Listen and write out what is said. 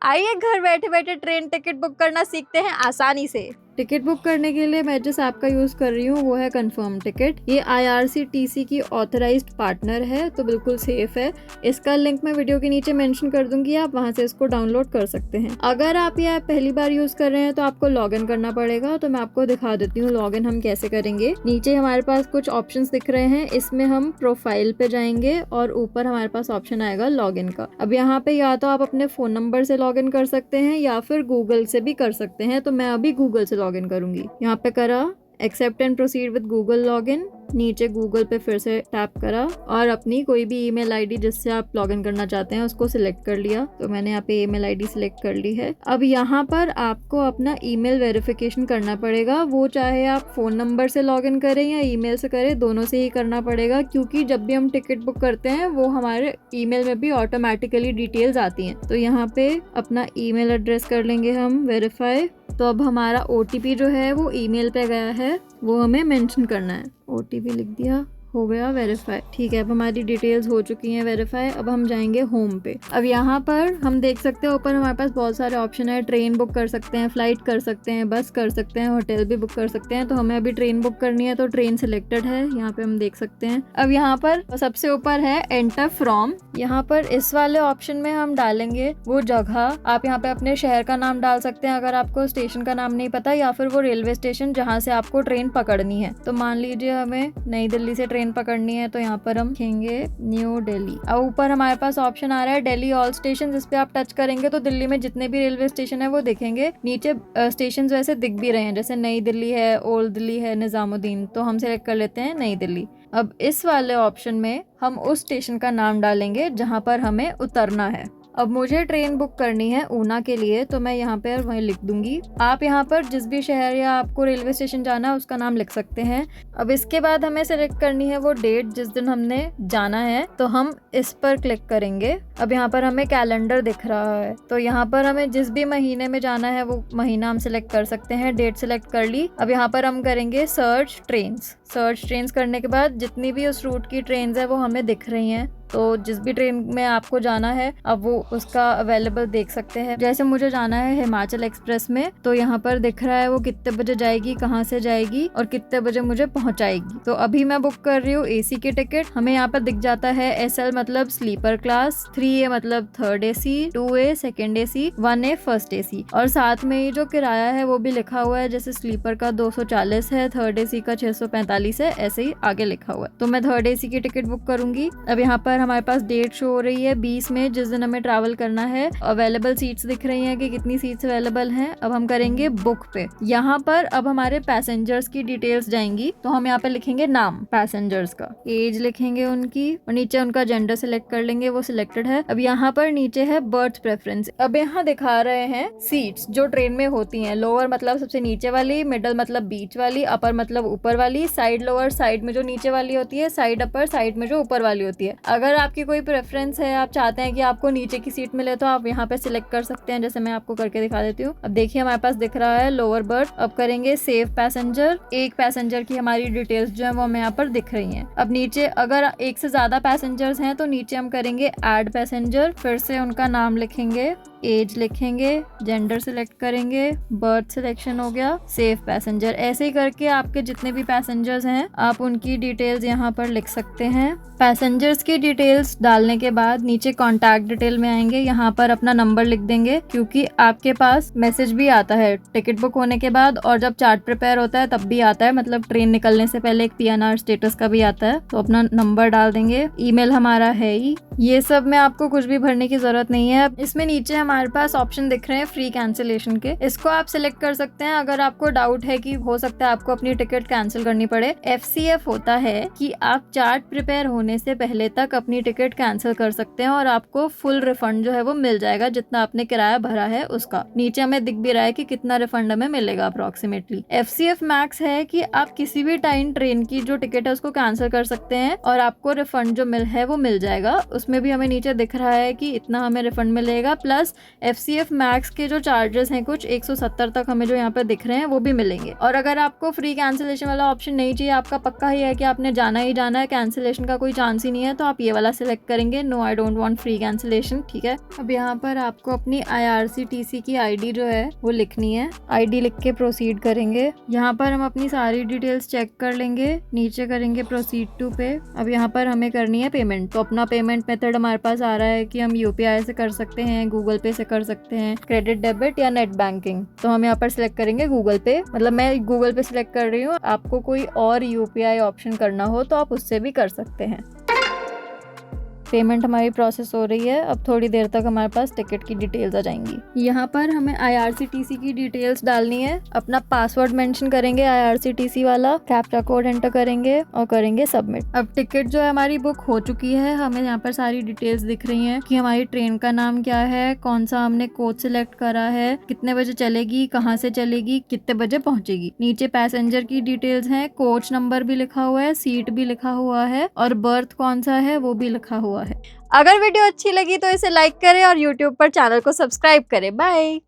आइए घर बैठे बैठे ट्रेन टिकट बुक करना सीखते हैं आसानी से। टिकट बुक करने के लिए मैं जिस ऐप का यूज़ कर रही हूँ वो है कन्फर्म टिकट। ये IRCTC की ऑथराइज्ड पार्टनर है, तो बिल्कुल सेफ है। इसका लिंक मैं वीडियो के नीचे मेंशन कर दूंगी, आप वहाँ से इसको डाउनलोड कर सकते हैं। अगर आप ये ऐप पहली बार यूज़ कर रहे हैं तो आपको लॉगिन करना पड़ेगा, तो मैं आपको दिखा देती हूँ लॉगिन हम कैसे करेंगे। नीचे हमारे पास कुछ ऑप्शंस दिख रहे हैं, इसमें हम प्रोफाइल पे जाएंगे और ऊपर हमारे पास ऑप्शन आएगा लॉगिन का। अब यहाँ पे या तो आप अपने फ़ोन नंबर से लॉगिन कर सकते हैं या फिर गूगल से भी कर सकते हैं, तो मैं अभी गूगल से लॉगिन करूंगी। यहाँ पे करा accept and proceed with Google login, नीचे गूगल पे फिर से टैप करा और अपनी कोई भी ईमेल आईडी जिससे आप लॉगिन करना चाहते हैं उसको सिलेक्ट कर लिया। तो मैंने यहाँ पे ईमेल आईडी सिलेक्ट कर ली है। अब यहाँ पर आपको अपना ईमेल वेरिफिकेशन करना पड़ेगा, वो चाहे आप फोन नंबर से लॉगिन करें या ईमेल से करें, दोनों से ही करना पड़ेगा, क्योंकि जब भी हम टिकट बुक करते हैं वो हमारे ईमेल में भी ऑटोमेटिकली डिटेल्स आती हैं। तो यहाँ पे अपना ईमेल एड्रेस कर लेंगे हम वेरीफाई। तो अब हमारा OTP जो है वो ईमेल पे गया है, वो हमें मेंशन करना है। OTP लिख दिया, हो गया वेरीफाई। ठीक है, अब हमारी डिटेल्स हो चुकी हैं वेरीफाई। अब हम जाएंगे होम पे। अब यहाँ पर हम देख सकते हैं ऊपर हमारे पास बहुत सारे ऑप्शन है। ट्रेन बुक कर सकते हैं, फ्लाइट कर सकते हैं, बस कर सकते हैं, होटल भी बुक कर सकते हैं। तो हमें अभी ट्रेन बुक करनी है तो ट्रेन सिलेक्टेड है, यहाँ पे हम देख सकते हैं। अब यहाँ पर सबसे ऊपर है एंटर फ्रॉम। यहाँ पर इस वाले ऑप्शन में हम डालेंगे वो जगह। आप यहाँ पे अपने शहर का नाम डाल सकते हैं अगर आपको स्टेशन का नाम नहीं पता, या फिर वो रेलवे स्टेशन जहाँ से आपको ट्रेन पकड़नी है। तो मान लीजिए हमें नई दिल्ली से ट्रेन पकड़नी है, तो यहाँ पर हम लिखेंगे न्यू दिल्ली। अब ऊपर हमारे पास ऑप्शन आ रहा है दिल्ली ऑल स्टेशन, इस पे आप टच करेंगे तो दिल्ली में जितने भी रेलवे स्टेशन है वो दिखेंगे। नीचे स्टेशन वैसे दिख भी रहे हैं, जैसे नई दिल्ली है, ओल्ड दिल्ली है, निजामुद्दीन। तो हम सिलेक्ट कर लेते हैं नई दिल्ली। अब इस वाले ऑप्शन में हम उस स्टेशन का नाम डालेंगे जहाँ पर हमें उतरना है। अब मुझे ट्रेन बुक करनी है ऊना के लिए, तो मैं यहाँ पर वहीं लिख दूंगी। आप यहाँ पर जिस भी शहर या आपको रेलवे स्टेशन जाना है उसका नाम लिख सकते हैं। अब इसके बाद हमें सेलेक्ट करनी है वो डेट जिस दिन हमने जाना है, तो हम इस पर क्लिक करेंगे। अब यहाँ पर हमें कैलेंडर दिख रहा है, तो यहाँ पर हमें जिस भी महीने में जाना है वो महीना हम सिलेक्ट कर सकते हैं। डेट सिलेक्ट कर ली। अब यहाँ पर हम करेंगे सर्च ट्रेन्स। सर्च ट्रेन्स करने के बाद जितनी भी उस रूट की ट्रेन्स है वो हमें दिख रही हैं। तो जिस भी ट्रेन में आपको जाना है अब वो उसका अवेलेबल देख सकते हैं। जैसे मुझे जाना है हिमाचल एक्सप्रेस में, तो यहाँ पर दिख रहा है वो कितने बजे जाएगी, कहाँ से जाएगी और कितने बजे मुझे पहुँचाएगी। तो अभी मैं बुक कर रही हूँ AC की टिकट। हमें यहाँ पर दिख जाता है SL मतलब स्लीपर क्लास, 3A मतलब third AC, 2A second AC, 1A first AC। और साथ में ही जो किराया है वो भी लिखा हुआ है, जैसे स्लीपर का 240 है, थर्ड AC का 645 है, ऐसे ही आगे लिखा हुआ है। तो मैं थर्ड AC की टिकट बुक करूंगी। अब यहाँ पर हमारे पास डेट शो हो रही है 20 में, जिस दिन हमें ट्रैवल करना है। अवेलेबल सीट्स दिख रही हैं कि कितनी सीट्स अवेलेबल हैं। अब हम करेंगे बुक पे। यहाँ पर अब हमारे पैसेंजर्स की डिटेल्स जाएंगी, तो हम यहाँ पे लिखेंगे नाम पैसेंजर्स का, एज लिखेंगे उनकी और नीचे उनका जेंडर सिलेक्ट कर लेंगे, वो सिलेक्टेड है। अब यहाँ पर नीचे है बर्थ प्रेफरेंस। अब यहाँ दिखा रहे हैं सीट्स जो ट्रेन में होती हैं। लोअर मतलब सबसे नीचे वाली, मिडल मतलब बीच वाली, अपर मतलब ऊपर वाली, साइड लोअर साइड में जो नीचे वाली होती है, साइड अपर साइड में जो ऊपर वाली होती है। अगर आपकी कोई प्रेफरेंस है, आप चाहते हैं कि आपको नीचे की सीट मिले, तो आप यहाँ पे सिलेक्ट कर सकते हैं, जैसे मैं आपको करके दिखा देती हूँ। अब देखिए हमारे पास दिख रहा है लोअर बर्थ। अब करेंगे सेव पैसेंजर। एक पैसेंजर की हमारी डिटेल्स जो है वो हमें यहाँ पर दिख रही हैं। अब नीचे अगर एक से ज्यादा पैसेंजर्स हैं तो नीचे हम करेंगे ऐड पैसेंजर, फिर से उनका नाम लिखेंगे, एज लिखेंगे, जेंडर सिलेक्ट करेंगे, बर्थ सिलेक्शन हो गया, सेव पैसेंजर। ऐसे ही करके आपके जितने भी पैसेंजर्स हैं आप उनकी डिटेल्स यहाँ पर लिख सकते हैं। पैसेंजर्स की डिटेल्स डालने के बाद नीचे कॉन्टैक्ट डिटेल में आएंगे, यहाँ पर अपना नंबर लिख देंगे, क्योंकि आपके पास मैसेज भी आता है टिकट बुक होने के बाद, और जब चार्ट प्रिपेयर होता है तब भी आता है, मतलब ट्रेन निकलने से पहले एक PNR स्टेटस का भी आता है। तो अपना नंबर डाल देंगे। ईमेल हमारा है ही। ये सब में आपको कुछ भी भरने की जरूरत नहीं है। इसमें नीचे हमारे पास ऑप्शन दिख रहे हैं फ्री कैंसिलेशन के, इसको आप सिलेक्ट कर सकते हैं अगर आपको डाउट है कि हो सकता है आपको अपनी टिकट कैंसिल करनी पड़े। FCF होता है कि आप चार्ट प्रिपेयर होने से पहले तक अपनी टिकट कैंसिल कर सकते हैं और आपको फुल रिफंड जो है वो मिल जाएगा, जितना आपने किराया भरा है उसका। नीचे हमें दिख भी रहा है कि कितना रिफंड हमें मिलेगा अप्रोक्सीमेटली। FCF मैक्स है कि आप किसी भी टाइम ट्रेन की जो टिकट है उसको कैंसिल कर सकते हैं और आपको रिफंड जो है वो मिल जाएगा। उसमें भी हमें नीचे दिख रहा है कि इतना हमें रिफंड मिलेगा, प्लस FCF मैक्स के जो चार्जेस हैं कुछ 170 तक हमें जो यहाँ पे दिख रहे हैं वो भी मिलेंगे। और अगर आपको फ्री कैंसिलेशन वाला ऑप्शन नहीं चाहिए, आपका पक्का ही है कि आपने जाना ही जाना है, कैंसिलेशन का कोई चांस ही नहीं है, तो आप ये वाला सिलेक्ट करेंगे, no I don't want free cancellation, ठीक है। अब यहाँ पर आपको अपनी IRCTC की आईडी जो है वो लिखनी है, आईडी लिख के प्रोसीड करेंगे। यहाँ पर हम अपनी सारी डिटेल्स चेक कर लेंगे, नीचे करेंगे प्रोसीड टू पे। अब यहाँ पर हमें करनी है पेमेंट, तो अपना पेमेंट मेथड हमारे पास आ रहा है कि हम UPI से कर सकते हैं, गूगल पे से कर सकते हैं, क्रेडिट डेबिट या नेट बैंकिंग। तो हम यहाँ पर सिलेक्ट करेंगे गूगल पे, मतलब मैं गूगल पे सिलेक्ट कर रही हूँ, आपको कोई और UPI ऑप्शन करना हो तो आप उससे भी कर सकते हैं। पेमेंट हमारी प्रोसेस हो रही है, अब थोड़ी देर तक हमारे पास टिकट की डिटेल्स आ जाएंगी। यहाँ पर हमें IRCTC की डिटेल्स डालनी है, अपना पासवर्ड मेंशन करेंगे IRCTC वाला, कैप्चा कोड एंटर करेंगे और करेंगे सबमिट। अब टिकट जो है हमारी बुक हो चुकी है, हमें यहाँ पर सारी डिटेल्स दिख रही हैं कि हमारी ट्रेन का नाम क्या है, कौन सा हमने कोच सिलेक्ट करा है, कितने बजे चलेगी, कहाँ से चलेगी, कितने बजे पहुंचेगी। नीचे पैसेंजर की डिटेल्स हैं, कोच नंबर भी लिखा हुआ है, सीट भी लिखा हुआ है और बर्थ कौन सा है वो भी लिखा हुआ है। अगर वीडियो अच्छी लगी तो इसे लाइक करें और YouTube पर चैनल को सब्सक्राइब करें। बाय।